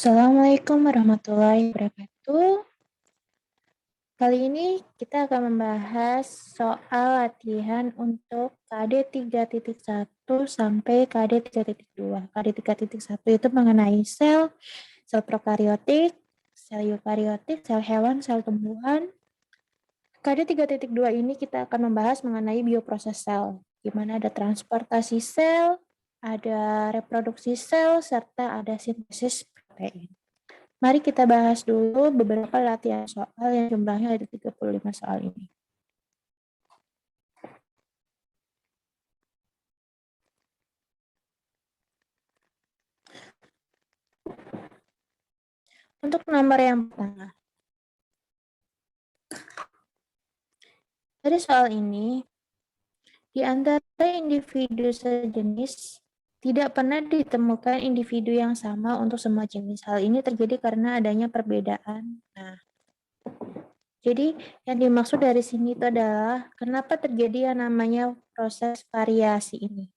Assalamualaikum warahmatullahi wabarakatuh. Kali ini kita akan membahas soal latihan untuk KD 3.1 sampai KD 3.2. KD 3.1 itu mengenai sel prokariotik, sel eukariotik, sel hewan, sel tumbuhan. KD 3.2 ini kita akan membahas mengenai bioproses sel, di mana ada transportasi sel, ada reproduksi sel, serta ada sintesis protein. Mari kita bahas dulu beberapa latihan soal yang jumlahnya ada 35 soal ini. Untuk nomor yang pertama. Dari soal ini, di antara individu sejenis, tidak pernah ditemukan individu yang sama untuk semua jenis. Hal ini terjadi karena adanya perbedaan. Nah, jadi yang dimaksud dari sini itu adalah kenapa terjadi yang namanya proses variasi ini.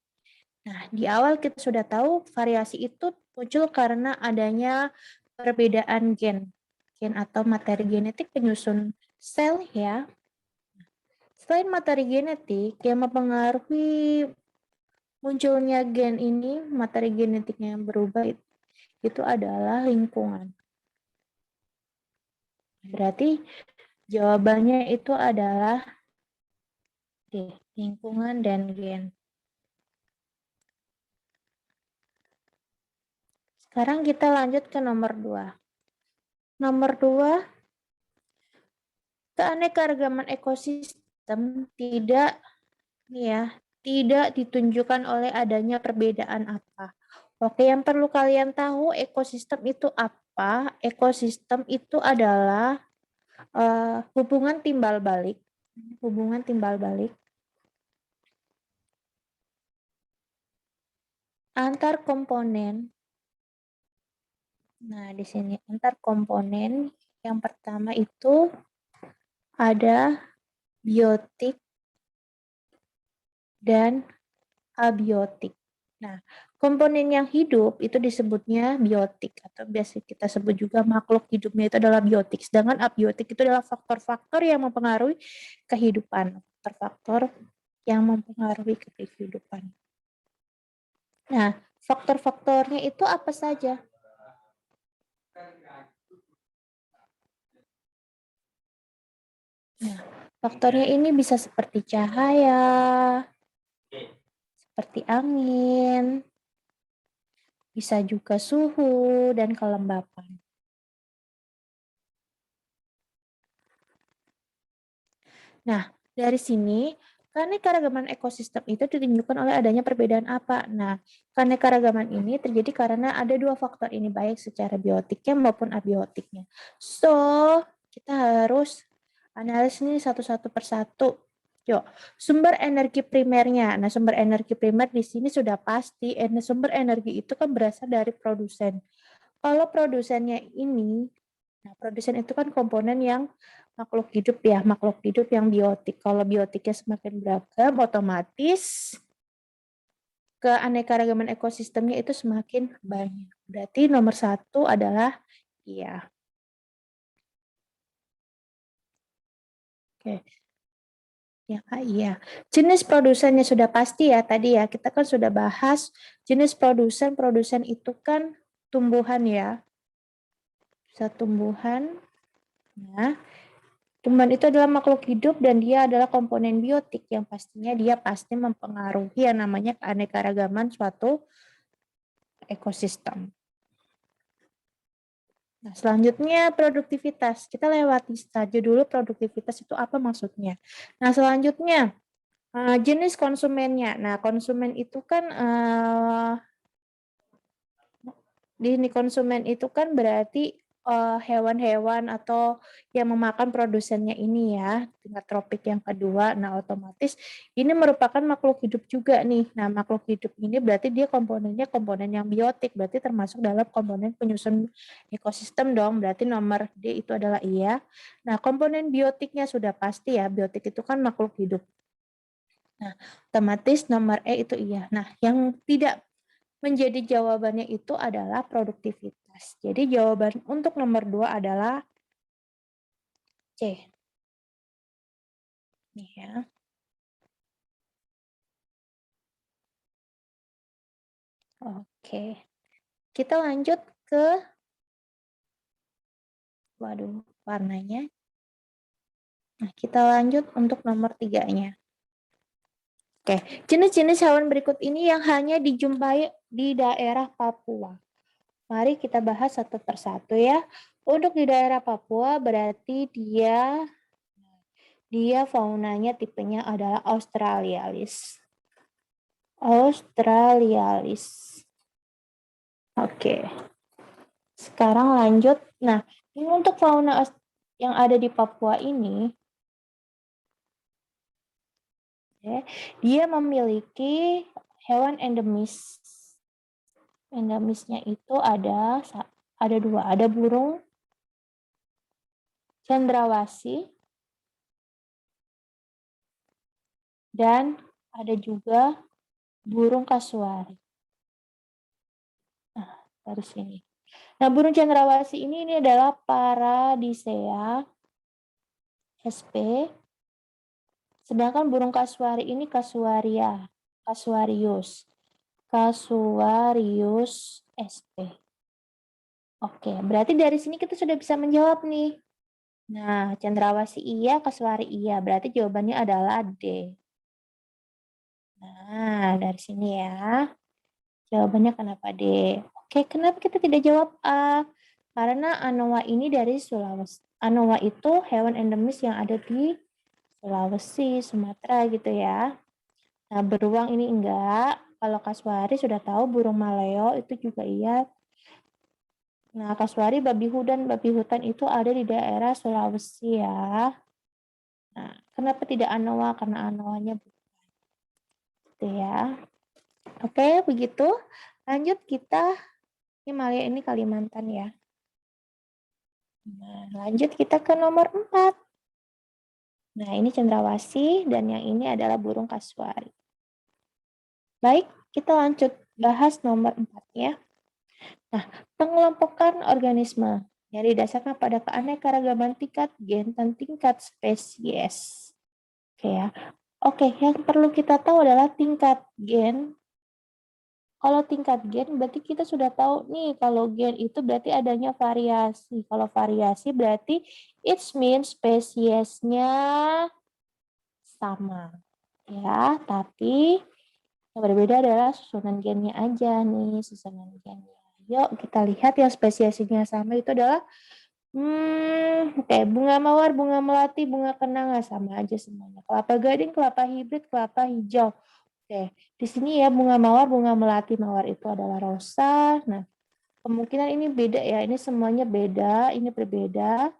Nah, di awal kita sudah tahu variasi itu muncul karena adanya perbedaan gen atau materi genetik penyusun sel ya. Selain materi genetik yang mempengaruhi munculnya gen ini, materi genetiknya yang berubah itu adalah lingkungan. Berarti jawabannya itu adalah D, lingkungan dan gen. Sekarang kita lanjut ke nomor 2. Nomor 2, keanekaragaman ekosistem tidak ditunjukkan oleh adanya perbedaan apa. Oke, yang perlu kalian tahu ekosistem itu apa? Ekosistem itu adalah hubungan timbal balik antar komponen. Nah, di sini antar komponen yang pertama itu ada biotik dan abiotik. Nah, komponen yang hidup itu disebutnya biotik atau biasa kita sebut juga makhluk hidupnya itu adalah biotik. Sedangkan abiotik itu adalah faktor-faktor yang mempengaruhi kehidupan. Faktor-faktor yang mempengaruhi kehidupan. Nah, faktor-faktornya itu apa saja? Nah, faktornya ini bisa seperti cahaya, seperti angin, bisa juga suhu dan kelembapan. Nah, dari sini keanekaragaman ekosistem itu ditunjukkan oleh adanya perbedaan apa? Nah, keanekaragaman ini terjadi karena ada dua faktor ini, baik secara biotiknya maupun abiotiknya. So, kita harus analisis ini satu-satu persatu. Yuk, sumber energi primernya. Nah, sumber energi primer di sini sudah pasti, sumber energi itu kan berasal dari produsen. Kalau produsennya ini, nah produsen itu kan komponen yang makhluk hidup yang biotik. Kalau biotiknya semakin beragam, otomatis keanekaragaman ekosistemnya itu semakin banyak. Berarti nomor 1 adalah iya. Oke. Ya, iya. Jenis produsennya sudah pasti ya tadi ya. Kita kan sudah bahas jenis produsen. Produsen itu kan tumbuhan ya. Bisa tumbuhan. Nah, tumbuhan itu adalah makhluk hidup dan dia adalah komponen biotik yang pastinya dia pasti mempengaruhi yang namanya keanekaragaman suatu ekosistem. Nah, selanjutnya produktivitas. Kita lewati saja dulu produktivitas itu apa maksudnya. Nah, selanjutnya jenis konsumennya. Nah, konsumen itu kan konsumen itu kan berarti hewan-hewan atau yang memakan produsennya ini ya, tingkat tropik yang kedua. Nah, otomatis ini merupakan makhluk hidup juga nih. Nah, makhluk hidup ini berarti dia komponennya komponen yang biotik, berarti termasuk dalam komponen penyusun ekosistem dong. Berarti nomor D itu adalah iya. Nah, komponen biotiknya sudah pasti ya, biotik itu kan makhluk hidup. Nah, otomatis nomor E itu iya. Nah, yang tidak menjadi jawabannya itu adalah produktivitas. Jadi jawaban untuk nomor 2 adalah C. Nih ya. Oke. Kita lanjut ke warnanya. Nah, kita lanjut untuk nomor 3-nya. Oke, jenis-jenis hewan berikut ini yang hanya dijumpai di daerah Papua. Mari kita bahas satu persatu ya. Untuk di daerah Papua berarti dia faunanya tipenya adalah Australialis. Australialis. Oke. Sekarang lanjut. Nah, ini untuk fauna yang ada di Papua ini, dia memiliki hewan endemis. Endemisnya itu ada 2. Ada burung cendrawasih dan ada juga burung kasuari. Nah, dari sini. Nah, burung cendrawasih ini adalah Paradisea sp. Sedangkan burung kasuari ini Casuarius sp. Oke, berarti dari sini kita sudah bisa menjawab nih. Nah, cendrawasih iya, kasuari iya. Berarti jawabannya adalah D. Nah, dari sini ya. Jawabannya kenapa D? Oke, kenapa kita tidak jawab A? Karena anoa ini dari Sulawesi. Anoa itu hewan endemis yang ada di Sulawesi, Sumatera gitu ya. Nah, beruang ini enggak. Kalau kasuari sudah tahu burung maleo itu juga iya. Nah, kasuari, babi hutan itu ada di daerah Sulawesi ya. Nah, kenapa tidak anoa? Karena anoanya bukan. Gitu ya. Oke, begitu. Lanjut kita, ini Kalimantan ya. Nah, lanjut kita ke nomor 4. Nah, ini cendrawasih dan yang ini adalah burung kasuari. Baik, kita lanjut bahas nomor 4 ya. Nah, pengelompokan organisme yang didasarkan pada keanekaragaman tingkat gen dan tingkat spesies. Oke ya. Oke, yang perlu kita tahu adalah tingkat gen. Kalau tingkat gen berarti kita sudah tahu nih kalau gen itu berarti adanya variasi. Kalau variasi berarti it means spesiesnya sama. Ya, tapi yang berbeda adalah susunan gennya aja nih, susunan gennya. Yuk kita lihat yang spesiesnya sama itu adalah bunga mawar, bunga melati, bunga kenanga sama aja semuanya. Kelapa gading, kelapa hibrid, kelapa hijau. Oke, di sini ya bunga mawar, bunga melati, mawar itu adalah rosa. Nah, kemungkinan ini beda ya. Ini semuanya beda, ini berbeda.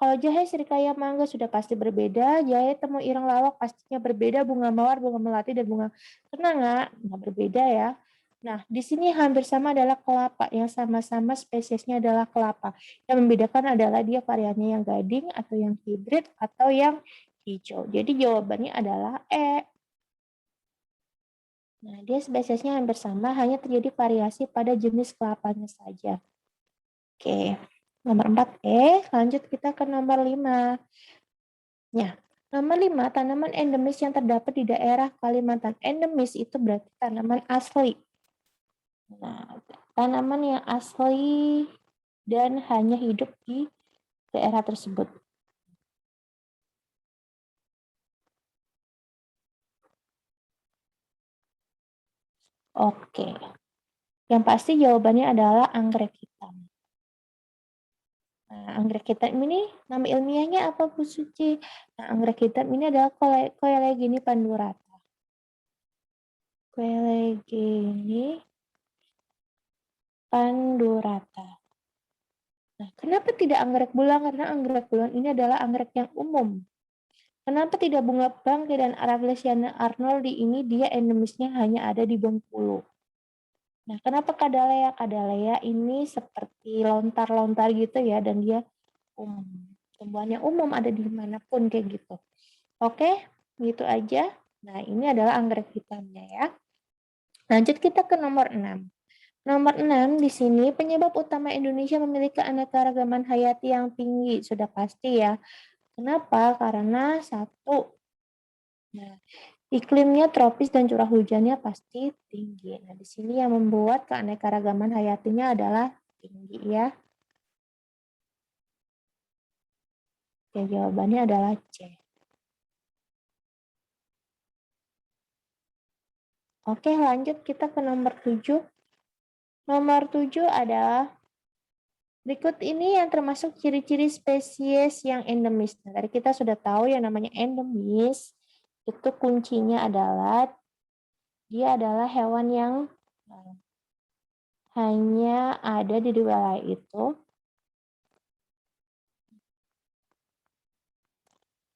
Kalau jahe serikaya mangga sudah pasti berbeda. Jahe temu ireng lawak pastinya berbeda. Bunga mawar, bunga melati, dan bunga kenanga berbeda ya. Nah, di sini hampir sama adalah kelapa. Yang sama-sama spesiesnya adalah kelapa. Yang membedakan adalah dia variannya yang gading, atau yang hibrid, atau yang hijau. Jadi jawabannya adalah E. Nah, dia spesiesnya hampir sama, hanya terjadi variasi pada jenis kelapanya saja. Oke, nomor 4E, lanjut kita ke nomor 5. Ya, nomor 5, tanaman endemis yang terdapat di daerah Kalimantan. Endemis itu berarti tanaman asli. Nah, tanaman yang asli dan hanya hidup di daerah tersebut. Oke, yang pasti jawabannya adalah anggrek hitam. Nah, anggrek hitam ini nama ilmiahnya apa Bu Suci? Nah, anggrek hitam ini adalah Coelogene pandurata. Coelogene pandurata. Nah, kenapa tidak anggrek bulan? Karena anggrek bulan ini adalah anggrek yang umum. Kenapa tidak bunga bangkai dan Arablesiana arnoldi ini dia endemisnya hanya ada di Bengkulu? Nah, kenapa Kadalea? Kadalea ini seperti lontar-lontar gitu ya, dan dia umum. Tumbuhannya umum, ada di manapun kayak gitu. Oke, gitu aja. Nah, ini adalah anggrek hitamnya ya. Lanjut kita ke nomor 6. Nomor 6 di sini penyebab utama Indonesia memiliki keanekaragaman hayati yang tinggi. Sudah pasti ya. Kenapa? Karena satu, nah, iklimnya tropis dan curah hujannya pasti tinggi. Nah, di sini yang membuat keanekaragaman hayatinya adalah tinggi ya. Oke, jawabannya adalah C. Oke, lanjut kita ke nomor 7. Nomor 7 adalah berikut ini yang termasuk ciri-ciri spesies yang endemis. Nah, tadi kita sudah tahu yang namanya endemis, itu kuncinya adalah dia adalah hewan yang hanya ada di wilayah itu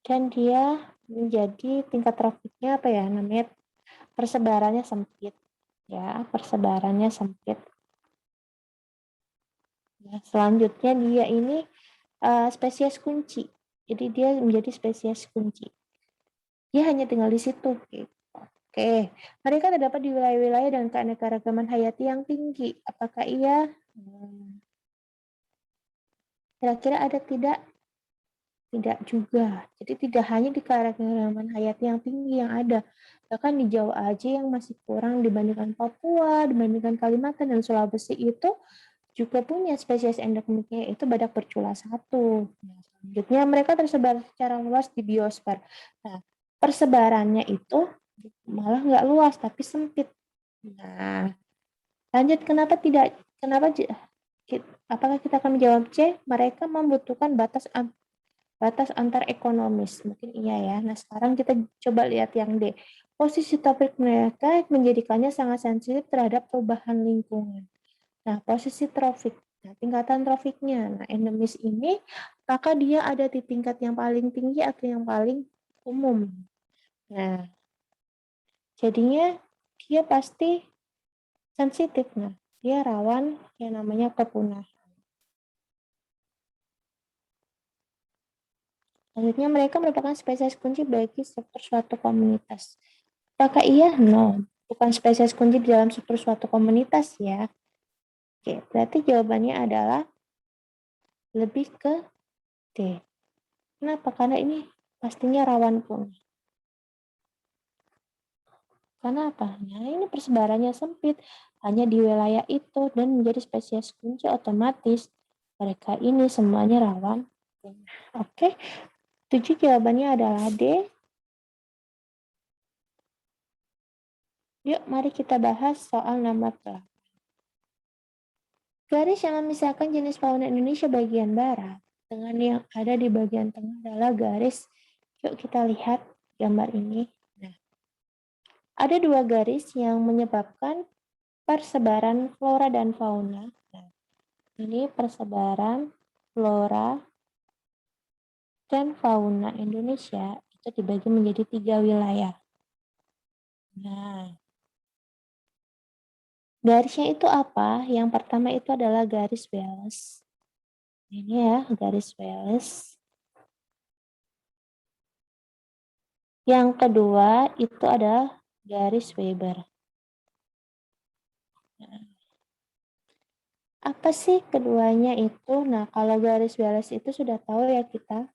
dan dia menjadi tingkat trofiknya apa ya namanya persebarannya sempit ya, persebarannya sempit. Nah, selanjutnya dia ini spesies kunci. Jadi dia menjadi spesies kunci. Dia hanya tinggal di situ. Oke, mereka terdapat di wilayah-wilayah dengan keanekaragaman hayati yang tinggi. Apakah iya? Kira-kira ada tidak? Tidak juga. Jadi tidak hanya di keanekaragaman hayati yang tinggi yang ada. Bahkan di Jawa aja yang masih kurang dibandingkan Papua, dibandingkan Kalimantan dan Sulawesi itu juga punya spesies endemiknya itu badak bercula satu. Nah, selanjutnya mereka tersebar secara luas di biosfer. Nah, persebarannya itu malah nggak luas tapi sempit. Nah, lanjut apakah kita akan menjawab C? Mereka membutuhkan batas antar ekonomis. Mungkin iya ya. Nah, sekarang kita coba lihat yang D. Posisi topik mereka menjadikannya sangat sensitif terhadap perubahan lingkungan. Nah, posisi trofik. Nah, tingkatan trofiknya. Nah, endemis ini apakah dia ada di tingkat yang paling tinggi atau yang paling umum? Nah, jadinya dia pasti sensitif. Nah, dia rawan yang namanya kepunahan. Selanjutnya, mereka merupakan spesies kunci bagi struktur suatu komunitas. Apakah iya? No. Bukan spesies kunci di dalam struktur suatu komunitas ya. Oke, berarti jawabannya adalah lebih ke D. Kenapa? Karena ini pastinya rawan punah. Karena apa? Nah, ini persebarannya sempit, hanya di wilayah itu dan menjadi spesies kunci otomatis. Mereka ini semuanya rawan punah. Oke, 7 jawabannya adalah D. Yuk, mari kita bahas soal nomor 8. Garis yang memisahkan jenis fauna Indonesia bagian barat dengan yang ada di bagian tengah adalah garis. Yuk kita lihat gambar ini. Nah, ada dua garis yang menyebabkan persebaran flora dan fauna. Nah, ini persebaran flora dan fauna Indonesia itu dibagi menjadi 3 wilayah. Nah, garisnya itu apa? Yang pertama itu adalah garis Wallace. Ini ya, garis Wallace. Yang kedua itu adalah garis Weber. Nah, apa sih keduanya itu? Nah, kalau garis Wallace itu sudah tahu ya kita.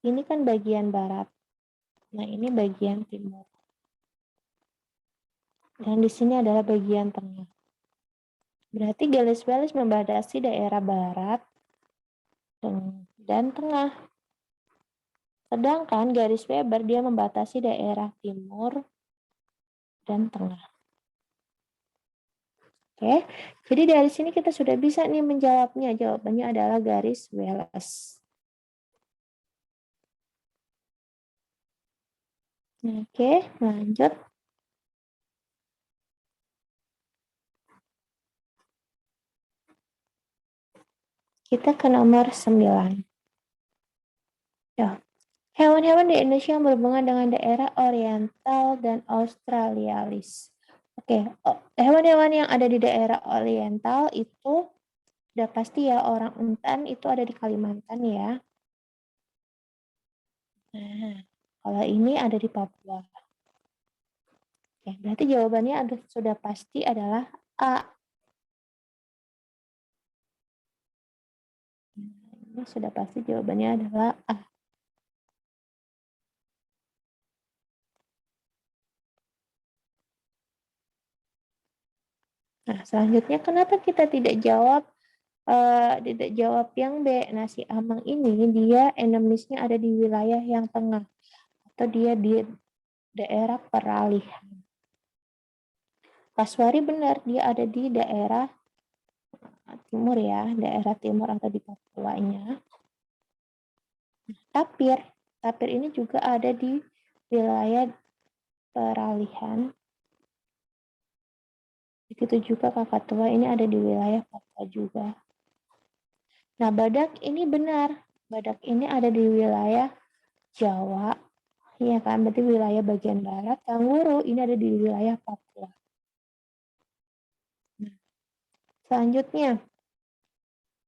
Ini kan bagian barat. Nah, ini bagian timur. Dan di sini adalah bagian tengah. Berarti garis Wallace membatasi daerah barat dan tengah. Sedangkan garis Weber dia membatasi daerah timur dan tengah. Oke, jadi dari sini kita sudah bisa nih menjawabnya. Jawabannya adalah garis Wallace. Oke, lanjut. Kita ke nomor 9. Ya. Hewan-hewan di Indonesia yang berhubungan dengan daerah oriental dan australialis. Oke, hewan-hewan yang ada di daerah oriental itu udah pasti ya orang utan itu ada di Kalimantan ya. Nah, kalau ini ada di Papua. Oke, berarti jawabannya sudah pasti adalah A. Ini sudah pasti jawabannya adalah A. Nah, selanjutnya kenapa kita tidak jawab yang B? Nah, si amang ini dia endemisnya ada di wilayah yang tengah atau dia di daerah peralihan. Kaswari benar, dia ada di daerah timur ya, daerah timur atau di Papuanya. Tapir ini juga ada di wilayah peralihan. Begitu juga Kakatua ini ada di wilayah Papua juga. Nah, badak ini benar. Badak ini ada di wilayah Jawa. Iya kan, berarti wilayah bagian barat. Kanguru ini ada di wilayah Papua. Nah, selanjutnya,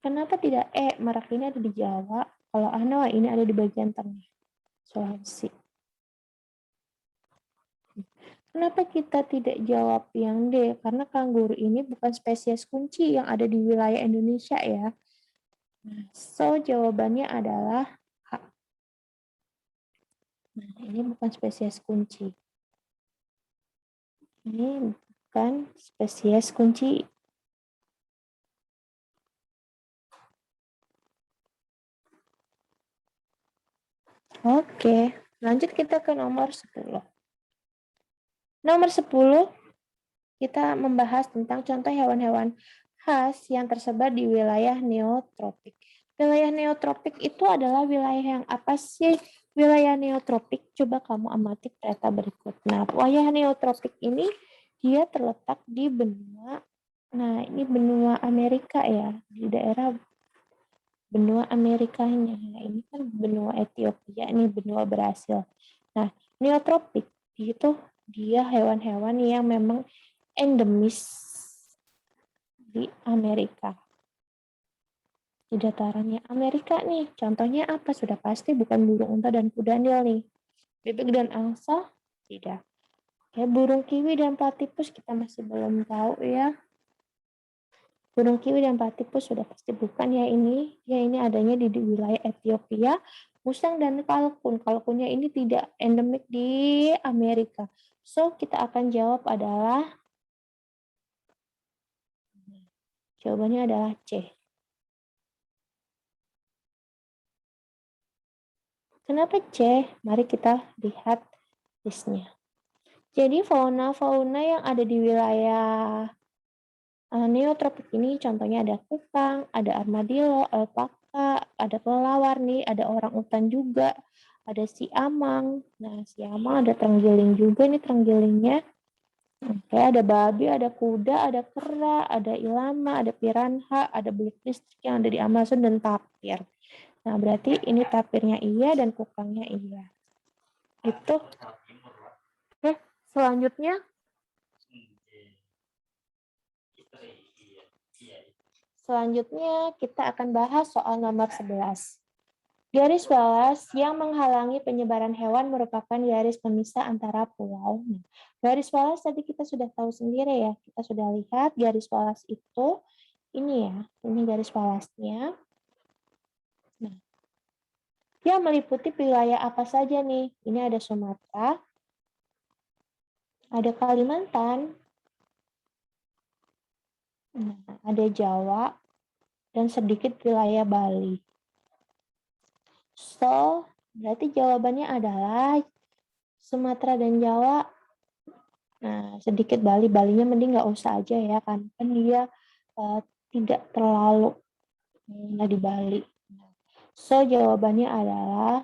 kenapa tidak merak ini ada di Jawa, kalau anoa ini ada di bagian tengah, Sulawesi. Kenapa kita tidak jawab yang D? Karena kanguru ini bukan spesies kunci yang ada di wilayah Indonesia ya. Nah, so jawabannya adalah A. Nah, ini bukan spesies kunci. Ini bukan spesies kunci. Oke, lanjut kita ke nomor 10. Nomor 10, kita membahas tentang contoh hewan-hewan khas yang tersebar di wilayah neotropik. Wilayah neotropik itu adalah wilayah yang apa sih? Wilayah neotropik, coba kamu amati peta berikut. Nah, wilayah neotropik ini dia terletak di benua, nah ini benua Amerika ya, di daerah benua Amerikanya. Nah, ini kan benua Ethiopia, ini benua Brasil. Nah, neotropik itu dia hewan-hewan yang memang endemis di Amerika. Di datarannya Amerika nih. Contohnya apa? Sudah pasti bukan burung unta dan kudanil nih. Bebek dan angsa? Tidak. Ya, burung kiwi dan platypus kita masih belum tahu ya. Burung kiwi dan platypus sudah pasti bukan ya ini. Ya ini adanya di wilayah Ethiopia. Musang dan kalkun. Kalkunnya ini tidak endemik di Amerika. So, kita akan jawab adalah jawabannya adalah C. Kenapa C? Mari kita lihat listnya. Jadi fauna-fauna yang ada di wilayah neotropik ini contohnya ada kukang, ada armadillo, alpaka, ada kelelawar nih, ada orang utan juga, ada siamang. Nah, siamang ada terenggiling juga nih terenggilingnya. Oke, ada babi, ada kuda, ada kera, ada ilama, ada piranha, ada belut listrik yang ada di Amazon dan tapir. Nah, berarti ini tapirnya iya dan kukangnya iya. Itu. Oke, selanjutnya kita akan bahas soal nomor 11. Garis walas yang menghalangi penyebaran hewan merupakan garis pemisah antara pulau. Nah, garis walas tadi kita sudah tahu sendiri ya. Kita sudah lihat garis walas itu ini ya. Ini garis walasnya. Nah, dia meliputi wilayah apa saja nih? Ini ada Sumatera, ada Kalimantan, nah, ada Jawa, dan sedikit wilayah Bali. So, berarti jawabannya adalah Sumatera dan Jawa. Nah, sedikit Bali. Balinya mending nggak usah aja ya, kan dia tidak terlalu di Bali. So, jawabannya adalah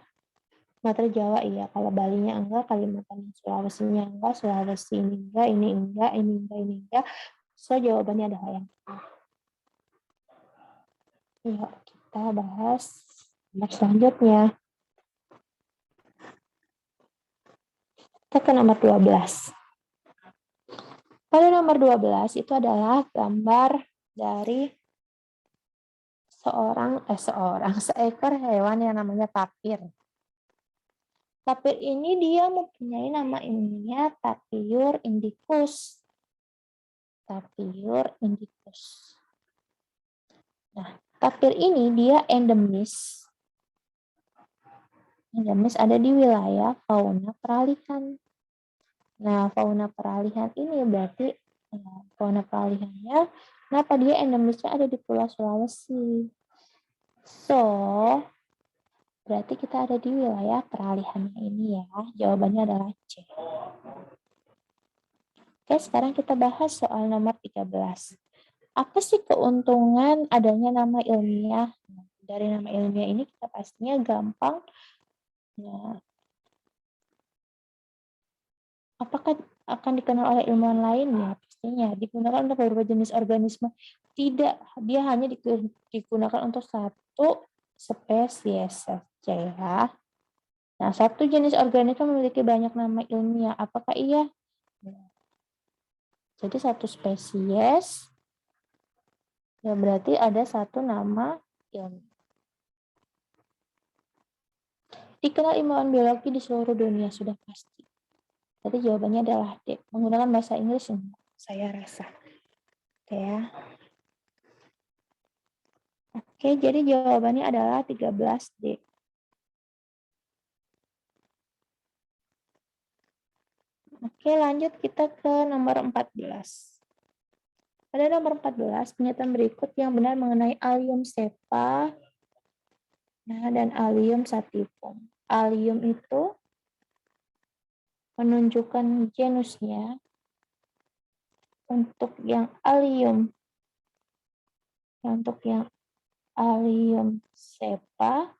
Sumatera Jawa iya. Kalau Balinya enggak, Kalimantan Sulawesinya enggak, Sulawesi ini enggak, ini enggak, ini enggak, ini enggak. So, jawabannya adalah yang A. Yuk, kita bahas nomor selanjutnya. Kita ke nomor 12. Pada nomor 12 itu adalah gambar dari seekor hewan yang namanya tapir. Tapir ini dia mempunyai nama ilmiahnya Tapir indicus. Tapir indicus. Nah, Tapir ini dia endemis. Endemis ada di wilayah fauna peralihan. Nah, fauna peralihan ini berarti fauna peralihannya, kenapa dia endemisnya ada di Pulau Sulawesi? So, berarti kita ada di wilayah peralihannya ini ya. Jawabannya adalah C. Oke, sekarang kita bahas soal nomor 13. Apa sih keuntungan adanya nama ilmiah? Dari nama ilmiah ini kita pastinya gampang. Nah, apakah akan dikenal oleh ilmuwan lain? Ya, pastinya. Digunakan untuk beberapa jenis organisme. Tidak, dia hanya digunakan untuk satu spesies saja ya. Nah, satu jenis organisme memiliki banyak nama ilmiah. Apakah iya? Jadi satu spesies, ya berarti ada satu nama ilmiah. Dikenal ilmuwan biologi di seluruh dunia, sudah pasti. Jadi jawabannya adalah D. Menggunakan bahasa Inggris, saya rasa. Oke ya. Oke, jadi jawabannya adalah 13D. Oke, lanjut kita ke nomor 14. Pada nomor 14, pernyataan berikut yang benar mengenai Allium cepa dan Allium sativum. Allium itu menunjukkan genusnya. Untuk yang Allium cepa,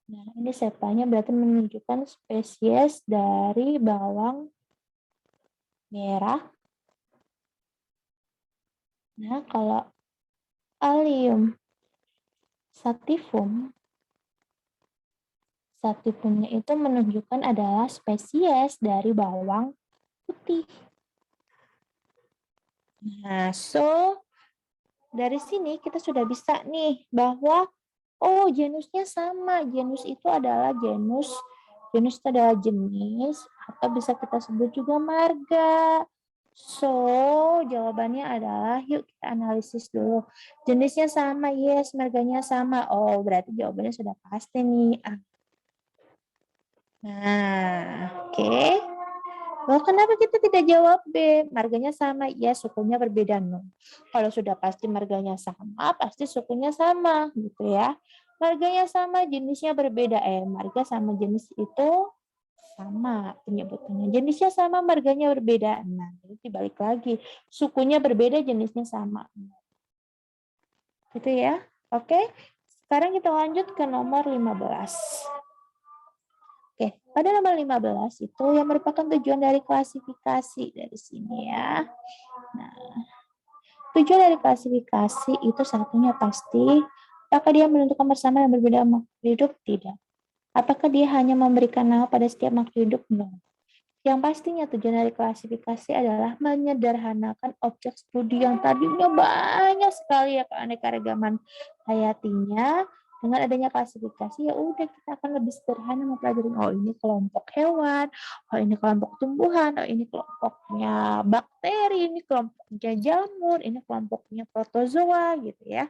nah ini cepanya berarti menunjukkan spesies dari bawang merah. Nah, kalau Allium sativumnya itu menunjukkan adalah spesies dari bawang putih. Nah, so dari sini kita sudah bisa nih bahwa genusnya sama. Genus itu adalah jenis atau bisa kita sebut juga marga. So, jawabannya adalah yuk kita analisis dulu. Jenisnya sama, yes, marganya sama. Oh, berarti jawabannya sudah pasti nih. Nah, oke. Oh, kenapa kita tidak jawab B? Marganya sama, ya sukunya berbeda. No. Kalau sudah pasti marganya sama, pasti sukunya sama, gitu ya. Marganya sama, jenisnya berbeda. Marga sama jenis itu sama penyebutannya. Jenisnya sama, marganya berbeda. Nah, jadi dibalik lagi. Sukunya berbeda, jenisnya sama. Gitu ya. Oke. Sekarang kita lanjut ke nomor 15. Oke, pada nomor 15 itu yang merupakan tujuan dari klasifikasi dari sini ya. Nah, tujuan dari klasifikasi itu satunya pasti, apakah dia menentukan bersama yang berbeda makhluk hidup? Tidak. Apakah dia hanya memberikan nama pada setiap makhluk hidup? No. Yang pastinya tujuan dari klasifikasi adalah menyederhanakan objek studi yang tadinya banyak sekali ya keanekaragaman hayatinya. Dengan adanya klasifikasi ya udah kita akan lebih sederhana mempelajari ini kelompok hewan, ini kelompok tumbuhan, ini kelompoknya bakteri, ini kelompoknya jamur, ini kelompoknya protozoa gitu ya.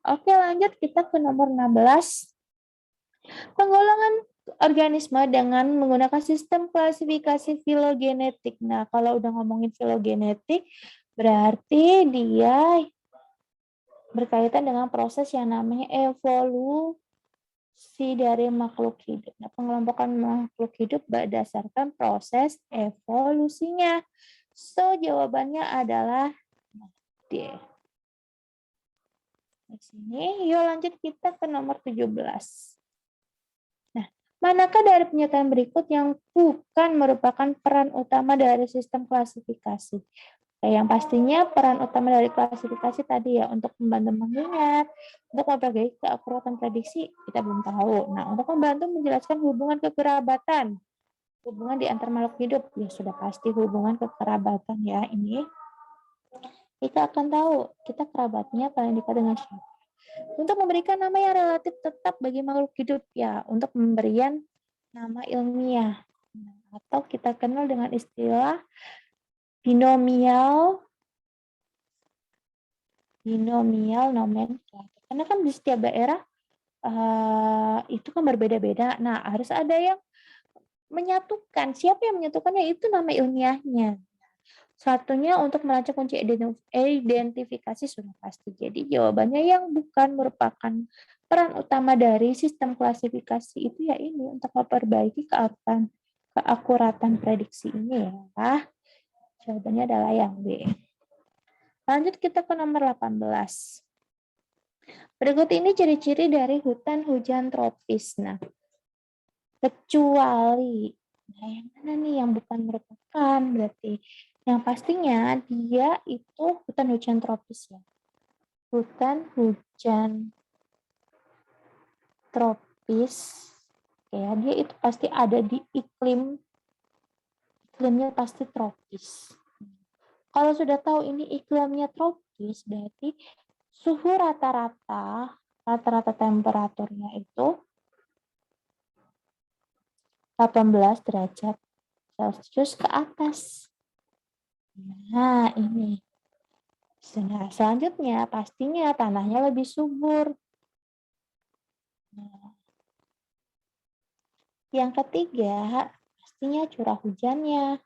Oke, lanjut kita ke nomor 16. Penggolongan organisme dengan menggunakan sistem klasifikasi filogenetik. Nah, kalau udah ngomongin filogenetik, berarti dia berkaitan dengan proses yang namanya evolusi dari makhluk hidup. Nah, pengelompokan makhluk hidup berdasarkan proses evolusinya. So, jawabannya adalah D. Di sini, yuk lanjut kita ke nomor 17. Manakah dari pernyataan berikut yang bukan merupakan peran utama dari sistem klasifikasi? Yang pastinya peran utama dari klasifikasi tadi ya untuk membantu mengingat, untuk memperbaiki keakuratan prediksi kita belum tahu. Nah, untuk membantu menjelaskan hubungan kekerabatan, hubungan di antar makhluk hidup ya sudah pasti hubungan kekerabatan ya ini. Kita akan tahu kita kerabatnya paling dekat dengan siapa. Untuk memberikan nama yang relatif tetap bagi makhluk hidup ya, untuk pemberian nama ilmiah atau kita kenal dengan istilah binomial nomenklatur. Karena kan di setiap daerah itu kan berbeda-beda. Nah, harus ada yang menyatukan. Siapa yang menyatukannya? Itu nama ilmiahnya. Satunya untuk melacak kunci identifikasi sudah pasti. Jadi jawabannya yang bukan merupakan peran utama dari sistem klasifikasi itu ya ini untuk memperbaiki keakuratan prediksi ini ya. Jawabannya adalah yang B. Lanjut kita ke nomor 18. Berikut ini ciri-ciri dari hutan hujan tropis. Nah, kecuali yang mana nih yang bukan merupakan berarti yang pastinya dia itu hutan hujan tropis ya. Hutan hujan tropis ya, dia itu pasti ada di iklimnya pasti tropis. Kalau sudah tahu ini iklimnya tropis, berarti suhu rata-rata temperaturnya itu 18 derajat Celcius ke atas. Nah, ini. Nah, selanjutnya pastinya tanahnya lebih subur. Nah, yang ketiga, pastinya curah hujannya.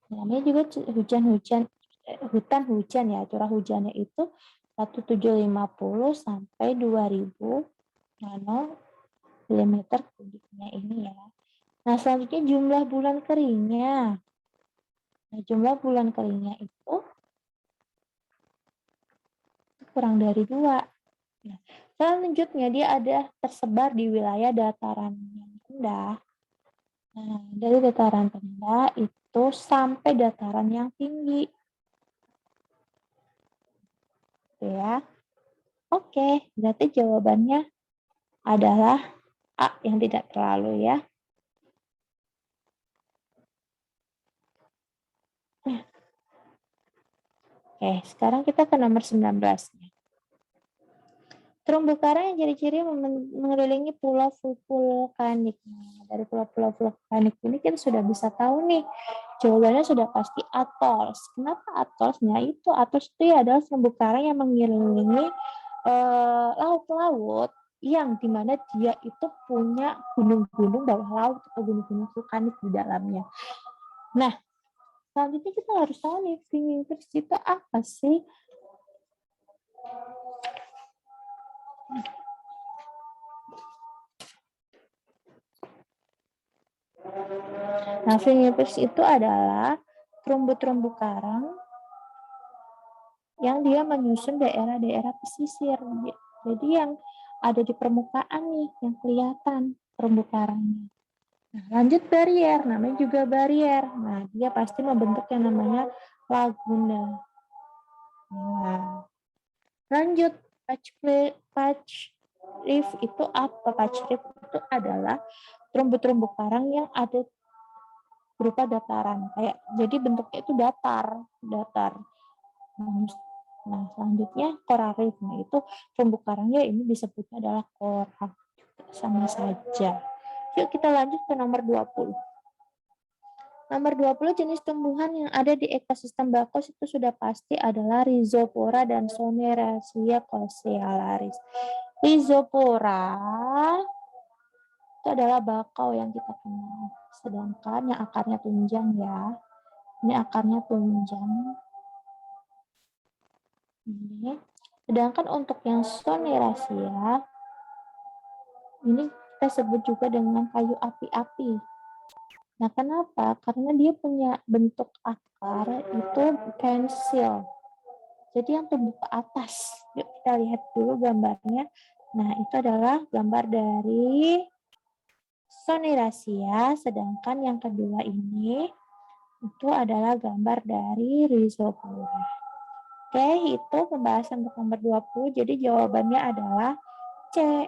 Namanya juga hutan hujan ya. Curah hujannya itu 1750 sampai 2000 nanometer kubiknya ini ya. Nah, selanjutnya jumlah bulan keringnya. Nah, jumlah bulan keringnya itu kurang dari 2. Nah, selanjutnya dia ada tersebar di wilayah dataran yang rendah. Nah, dari dataran rendah itu sampai dataran yang tinggi. Ya. Oke, berarti jawabannya adalah A yang tidak terlalu ya. Oke, sekarang kita ke nomor 19. Terumbu karang yang ciri-ciri mengelilingi pulau vulkanik. Dari pulau-pulau vulkanik ini kita sudah bisa tahu nih, jawabannya sudah pasti atolls. Kenapa atolls? Nah, itu atolls itu adalah terumbu karang yang mengelilingi laut-laut yang dimana dia itu punya gunung-gunung bawah laut atau gunung-gunung vulkanik di dalamnya. Nah, selanjutnya kita harus tahu nih, flaming fish itu apa sih? Nah, flaming fish itu adalah terumbu-terumbu karang yang dia menyusun daerah-daerah pesisir. Jadi yang ada di permukaan nih, yang kelihatan terumbu karangnya. Nah, lanjut barier, namanya juga barier. Nah, dia pasti membentuk yang namanya laguna. Nah, lanjut patch reef itu apa? Patch reef itu adalah terumbu-terumbu karang yang ada berupa dataran, kayak jadi bentuknya itu datar. Nah, selanjutnya coral reef. Nah, itu terumbu karangnya ini disebutnya adalah coral. Sama saja. Yuk kita lanjut ke nomor 20. Nomor 20 jenis tumbuhan yang ada di ekosistem bakau itu sudah pasti adalah Rhizopora dan Soneracia coleolaris. Rhizopora itu adalah bakau yang kita kenal. Sedangkan yang akarnya tunjang ya. Ini akarnya tunjang. Ini. Sedangkan untuk yang Soneracia ini kita sebut juga dengan kayu api-api. Nah, kenapa? Karena dia punya bentuk akar itu pensil. Jadi yang tumbuh ke atas. Yuk kita lihat dulu gambarnya. Nah, itu adalah gambar dari Soneracia, sedangkan yang kedua ini itu adalah gambar dari Rhizopora. Oke, itu pembahasan untuk nomor 20. Jadi jawabannya adalah C.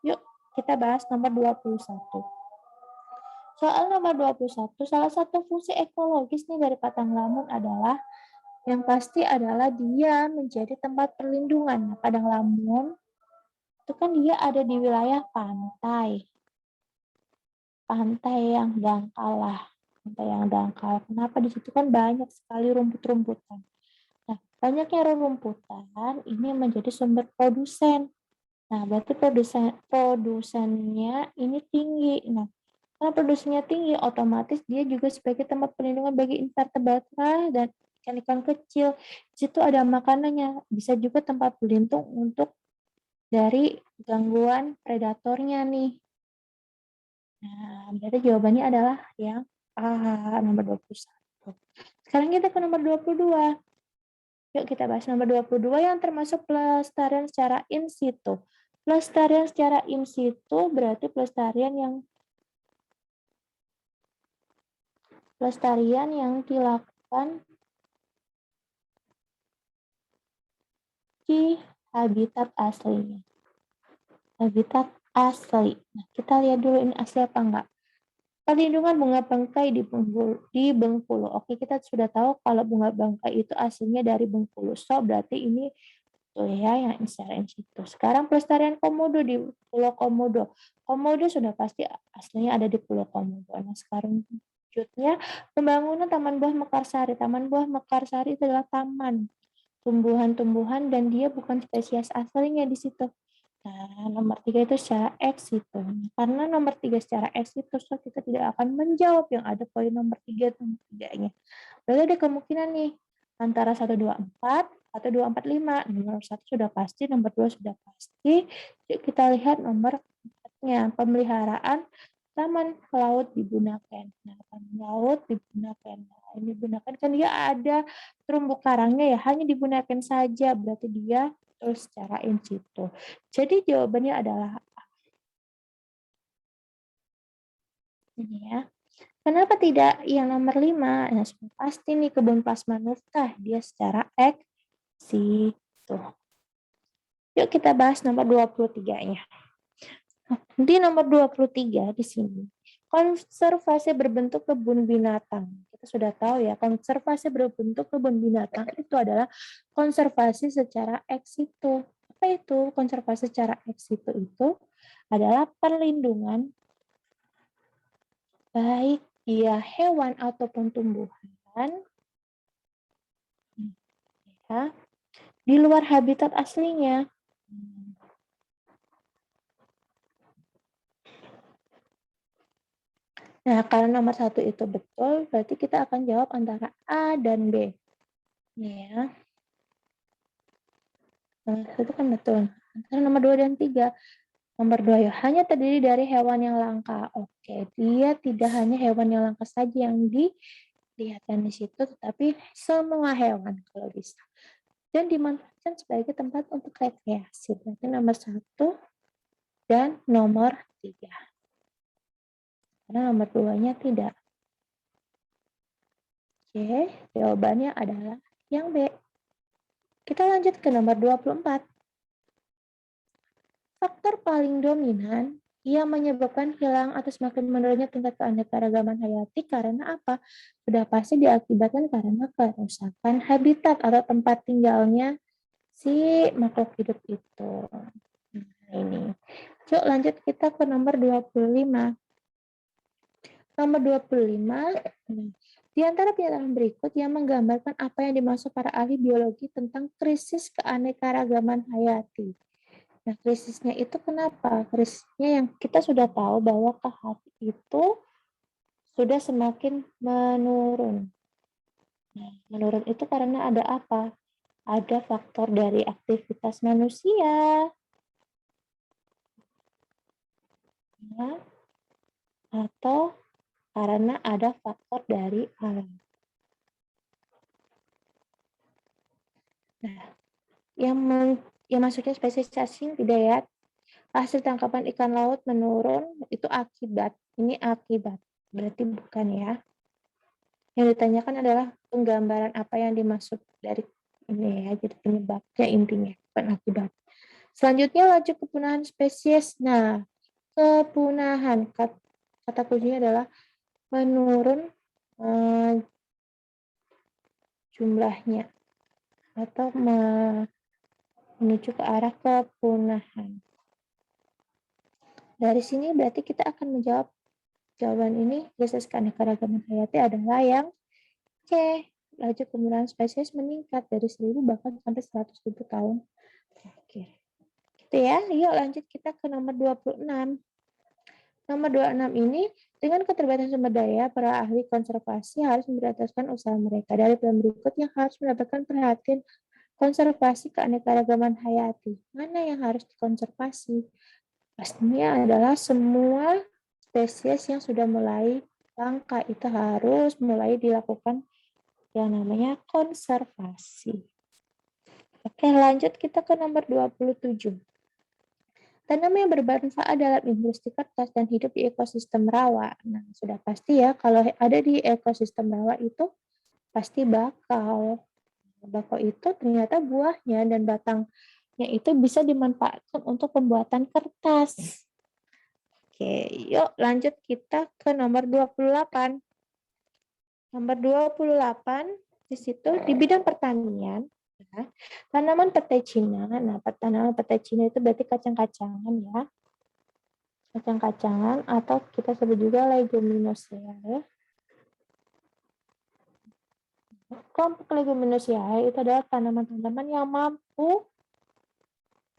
Yuk, kita bahas nomor 21. Soal nomor 21, salah satu fungsi ekologis nih dari Padang Lamun adalah yang pasti adalah dia menjadi tempat perlindungan. Nah, Padang Lamun itu kan dia ada di wilayah pantai. Pantai yang dangkal lah. Pantai yang dangkal. Kenapa di situ kan banyak sekali rumput-rumputan. Nah, Banyaknya rerumputan ini menjadi sumber produsen. Nah, berarti produsennya ini tinggi. Nah, karena produksinya tinggi, otomatis dia juga sebagai tempat perlindungan bagi invertebrata dan ikan-ikan kecil. Di situ ada makanannya. Bisa juga tempat berlindung untuk dari gangguan predatornya nih. Nah, berarti jawabannya adalah yang A, nomor 21. Sekarang kita ke nomor 22. Yuk kita bahas nomor 22 yang termasuk pelestarian secara in situ. Pelestarian secara in situ berarti pelestarian yang dilakukan di habitat aslinya. Habitat asli. Nah, kita lihat dulu ini asli apa enggak. Perlindungan bunga bangkai di Bengkulu. Oke, kita sudah tahu kalau bunga bangkai itu aslinya dari Bengkulu. So, berarti ini tuh ya yang secara in situ. Sekarang pelestarian komodo di Pulau Komodo. Komodo sudah pasti aslinya ada di Pulau Komodo. Nah, sekarang selanjutnya pembangunan Taman Buah Mekarsari. Taman Buah Mekarsari itu adalah taman tumbuhan-tumbuhan dan dia bukan spesies aslinya di situ. Nah, nomor 3 itu secara ex situ. Karena nomor 3 secara ex situ, so kita tidak akan menjawab yang ada poin nomor 3 nomor 3-nya. Berarti ada kemungkinan nih antara 1, 2, 4 atau 2, 4, 5. Nomor 1 sudah pasti, nomor 2 sudah pasti. Yuk kita lihat nomor 4-nya. Pemeliharaan taman laut digunakan. Nah, taman laut digunakan. Nah, ini digunakan kan dia ada terumbu karangnya ya, hanya digunakan saja. Berarti dia terus secara in situ. Jadi jawabannya adalah ini ya. Kenapa tidak yang nomor 5? Nah, sudah pasti nih kebun plasma Nuftah dia secara ex situ. Yuk kita bahas nomor 23-nya. Di nomor 23 di sini. Konservasi berbentuk kebun binatang. Kita sudah tahu ya, konservasi berbentuk kebun binatang itu adalah konservasi secara ex situ. Apa itu konservasi secara ex situ? Itu adalah perlindungan baik dia hewan ataupun tumbuhan ya, di luar habitat aslinya. Nah, karena nomor 1 itu betul, berarti kita akan jawab antara A dan B. Ya. Nomor 1 kan betul. Antara nomor 2 dan 3. Nomor 2 ya, hanya terdiri dari hewan yang langka. Oke, dia tidak hanya hewan yang langka saja yang dilihatkan di situ, tetapi semua hewan kalau bisa. Dan dimanfaatkan sebagai tempat untuk rekreasi. Berarti nomor 1 dan nomor 3. Karena nomor 2-nya tidak. Oke, jawabannya adalah yang B. Kita lanjut ke nomor 24. Faktor paling dominan yang menyebabkan hilang atau semakin menurunnya tingkat keanekaragaman hayati karena apa? Sudah pasti diakibatkan karena kerusakan habitat atau tempat tinggalnya si makhluk hidup itu. Nah, ini. Yuk lanjut kita ke nomor 25. Nomor 25, di antara pernyataan berikut yang menggambarkan apa yang dimaksud para ahli biologi tentang krisis keanekaragaman hayati. Nah, krisisnya itu kenapa? Krisisnya yang kita sudah tahu bahwa KHT itu sudah semakin menurun. Nah, menurun itu karena ada apa? Ada faktor dari aktivitas manusia, ya, atau karena ada faktor dari alam. Nah, yang masuknya spesies asing tidak ya. Hasil tangkapan ikan laut menurun itu akibat. Ini akibat. Berarti bukan ya. Yang ditanyakan adalah penggambaran apa yang dimaksud dari ini ya. Jadi penyebabnya intinya bukan akibat. Selanjutnya laju kepunahan spesies. Nah, kepunahan kata kuncinya adalah menurun jumlahnya atau menuju ke arah kepunahan. Dari sini berarti kita akan menjawab jawaban ini, krisis keanekaragaman hayati adalah yang C. laju kemunduran spesies meningkat dari 1000 bahkan sampai 100.000 tahun terakhir. Gitu ya. Yuk lanjut kita ke nomor 26. Nomor 26 ini, dengan keterbatasan sumber daya, para ahli konservasi harus memprioritaskan usaha mereka. Dari plan berikut yang harus mendapatkan perhatian konservasi keanekaragaman hayati. Mana yang harus dikonservasi? Pastinya adalah semua spesies yang sudah mulai langka. Itu harus mulai dilakukan yang namanya konservasi. Oke, lanjut kita ke nomor 27. Tanaman yang bermanfaat dalam industri kertas dan hidup di ekosistem rawa. Nah, sudah pasti ya, kalau ada di ekosistem rawa itu pasti bakau. Bakau itu ternyata buahnya dan batangnya itu bisa dimanfaatkan untuk pembuatan kertas. Oke, yuk lanjut kita ke nomor 28. Nomor 28, di situ di bidang pertanian, ya, tanaman petai Cina. Nah, tanaman petai Cina itu berarti kacang-kacangan ya. Kacang-kacangan atau kita sebut juga leguminosae ya. Kelompok leguminosae itu adalah tanaman-tanaman yang mampu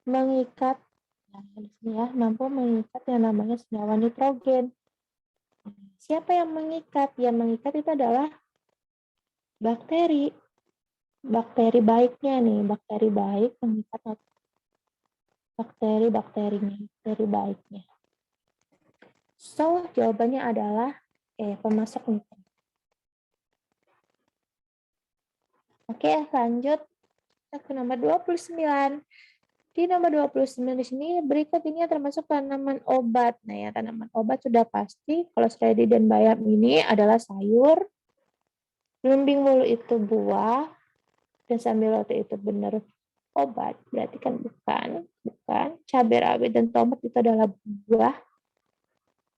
mengikat mampu mengikat yang namanya senyawa nitrogen. Siapa yang mengikat? Yang mengikat itu adalah bakteri. Bakteri baiknya nih, bakteri baik mengikat bakteri baiknya. So, jawabannya adalah pemasok nitrat. Oke, lanjut ke nomor 29. Di nomor 29 di sini berikut ini termasuk tanaman obat. Nah, ya tanaman obat sudah pasti kalau seledri dan bayam ini adalah sayur. Belimbing wulu itu buah dan sambiloto itu benar obat. Berarti kan bukan. Cabai rawit dan tomat itu adalah buah.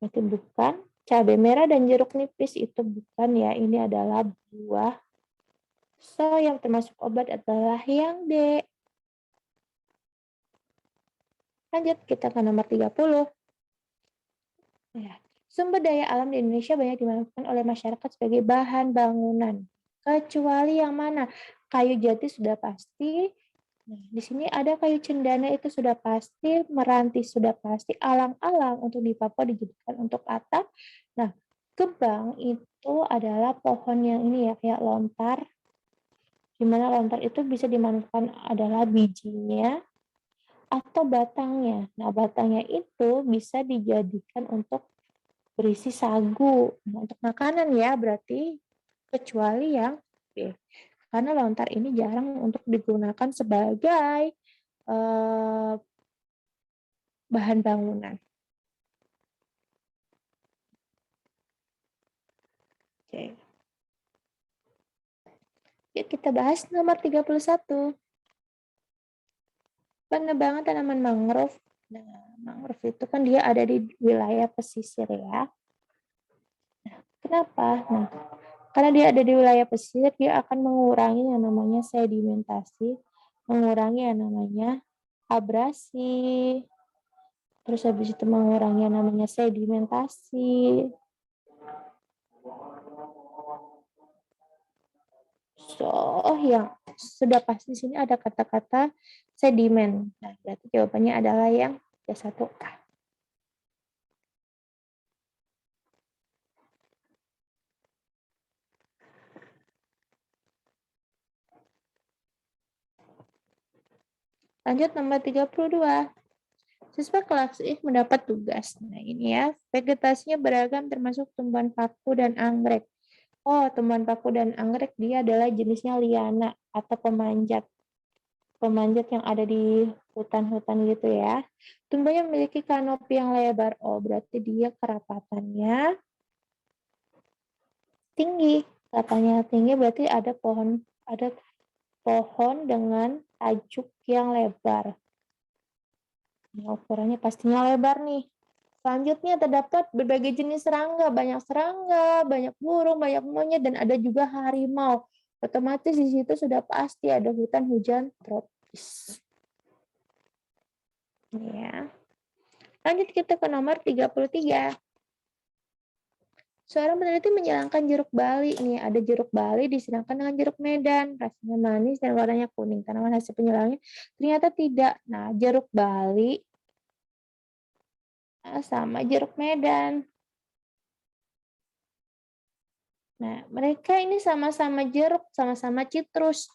Berarti bukan. Cabai merah dan jeruk nipis itu bukan ya. Ini adalah buah. So, yang termasuk obat adalah yang D. Lanjut kita ke nomor 30. Ya. Sumber daya alam di Indonesia banyak dimanfaatkan oleh masyarakat sebagai bahan bangunan. Kecuali yang mana? Kayu jati sudah pasti. Nah, di sini ada kayu cendana itu sudah pasti, meranti sudah pasti, alang-alang untuk di Papua dijadikan untuk atap. Nah, gebang itu adalah pohon yang ini ya, kayak lontar. Di mana lontar itu bisa dimanfaatkan adalah bijinya atau batangnya. Nah, batangnya itu bisa dijadikan untuk berisi sagu. Nah, untuk makanan ya berarti kecuali yang B. Karena lontar ini jarang untuk digunakan sebagai bahan bangunan. Oke. Yuk kita bahas nomor 31. Penebangan tanaman mangrove. Nah, mangrove itu kan dia ada di wilayah pesisir ya. Nah, kenapa? Nah, karena dia ada di wilayah pesisir, dia akan mengurangi yang namanya sedimentasi, mengurangi yang namanya abrasi, terus habis itu mengurangi yang namanya sedimentasi. So, yang sudah pasti di sini ada kata-kata sedimen. Nah, berarti jawabannya adalah yang C1A. Lanjut nomor 32. Siswa kelas I mendapat tugas. Nah, ini ya, vegetasinya beragam termasuk tumbuhan paku dan anggrek. Oh, tumbuhan paku dan anggrek dia adalah jenisnya liana atau pemanjat. Pemanjat yang ada di hutan-hutan gitu ya. Tumbuhnya memiliki kanopi yang lebar. Oh, berarti dia kerapatannya tinggi. Kerapatannya tinggi berarti ada pohon dengan tajuk yang lebar. Nah, ukurannya pastinya lebar nih. Selanjutnya terdapat berbagai jenis serangga, banyak burung, banyak monyet, dan ada juga harimau. Otomatis di situ sudah pasti ada hutan hujan tropis. Ya. Lanjut kita ke nomor 33. Seorang peneliti menyilangkan jeruk bali nih, ada jeruk bali disidangkan dengan jeruk Medan, rasanya manis dan warnanya kuning. Tanaman hasil penyilangnya ternyata tidak. Nah, jeruk bali sama jeruk Medan. Nah, mereka ini sama-sama jeruk, sama-sama citrus.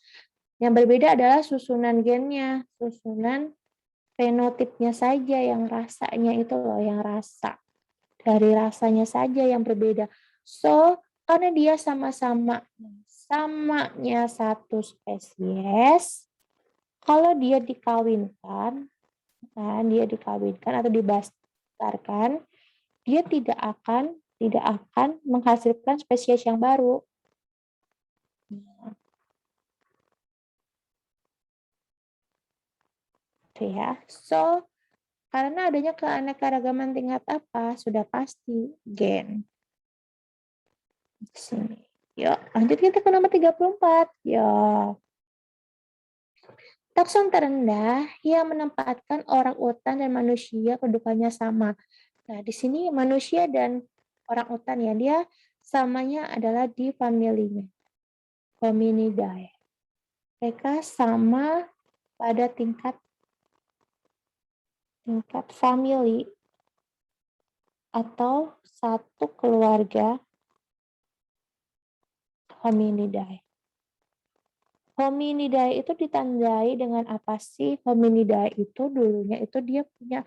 Yang berbeda adalah susunan gennya, susunan fenotipnya saja yang rasanya itu loh, yang rasa. Dari rasanya saja yang berbeda. So, karena dia sama-sama samanya satu spesies, kalau dia dikawinkan, dia dikawinkan atau dibastarkan, dia tidak akan menghasilkan spesies yang baru. Itu ya. So, karena adanya keanekaragaman tingkat apa? Sudah pasti gen. Di sini. Yuk, lanjut kita ke nomor 34. Yuk. Takson terendah yang menempatkan orang utan dan manusia kedudukannya sama. Nah, di sini manusia dan orang utan ya, dia samanya adalah di familinya, Hominidae. Mereka sama pada tingkat family atau satu keluarga Hominidae. Hominidae itu ditandai dengan apa sih? Hominidae itu dulunya itu dia punya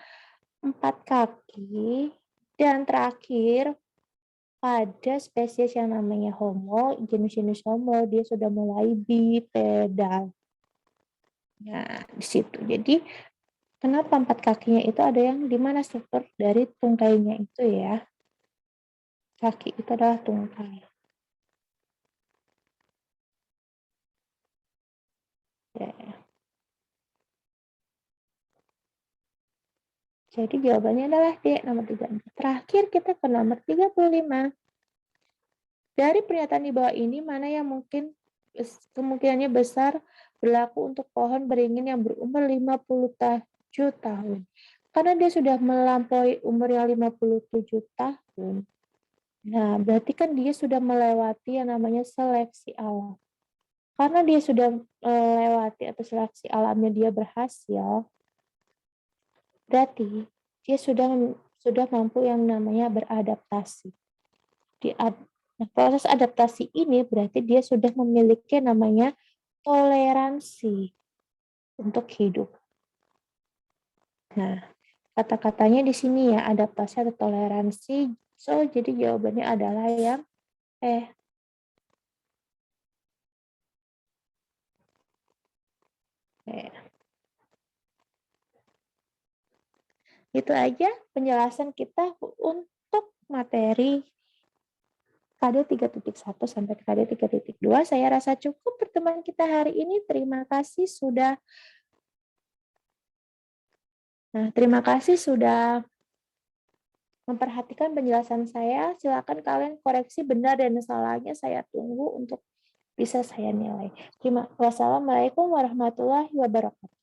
4 kaki dan terakhir pada spesies yang namanya Homo, jenis-jenis Homo dia sudah mulai bipedal. Nah, di situ. Jadi kenapa 4 kakinya itu ada yang di mana struktur dari tungkainya itu ya. Kaki itu adalah tungkai. Ya. Jadi jawabannya adalah D, nomor 34. Terakhir kita ke nomor 35. Dari pernyataan di bawah ini, mana yang mungkin kemungkinannya besar berlaku untuk pohon beringin yang berumur 57 tahun? Karena dia sudah melampaui umur yang 57 tahun. Nah, berarti kan dia sudah melewati yang namanya seleksi alam. Karena dia sudah melewati atau seleksi alamnya dia berhasil, berarti dia sudah mampu yang namanya beradaptasi. Nah, proses adaptasi ini berarti dia sudah memiliki namanya toleransi untuk hidup. Nah, kata-katanya di sini ya, adaptasi atau toleransi. So, jadi jawabannya adalah yang Itu aja penjelasan kita untuk materi KD 3.1 sampai KD 3.2. Saya rasa cukup pertemuan kita hari ini. Terima kasih sudah memperhatikan penjelasan saya. Silakan kalian koreksi benar dan salahnya. Saya tunggu untuk bisa saya nilai. Wassalamualaikum warahmatullahi wabarakatuh.